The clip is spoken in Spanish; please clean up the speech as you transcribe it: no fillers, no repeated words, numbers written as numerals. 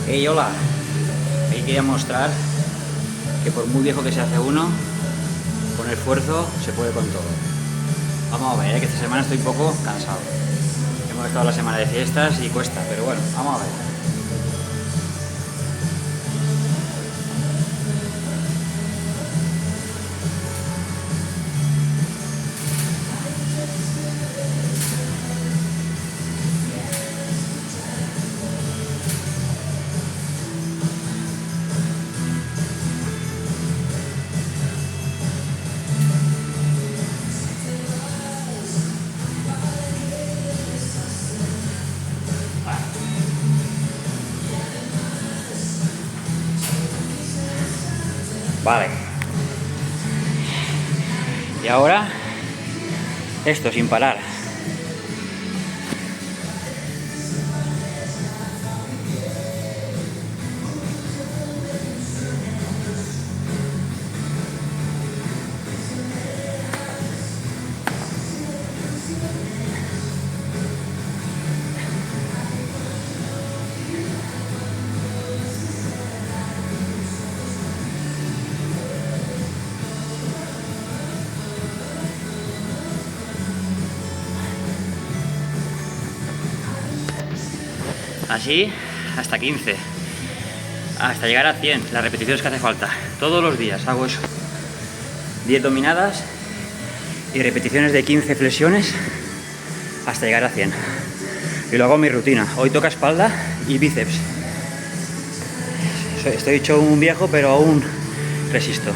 Hey, hola. Ahí quería mostrar que por muy viejo que se hace uno, con esfuerzo se puede con todo. Vamos a ver, que esta semana estoy un poco cansado. Hemos estado la semana de fiestas y cuesta, pero bueno, vamos a ver. Vale. Y ahora, esto sin parar. Así hasta 15, hasta llegar a 100, las repeticiones que hace falta. Todos los días hago eso. 10 dominadas y repeticiones de 15 flexiones hasta llegar a 100. Y lo hago en mi rutina. Hoy toca espalda y bíceps. Estoy hecho un viejo, pero aún resisto.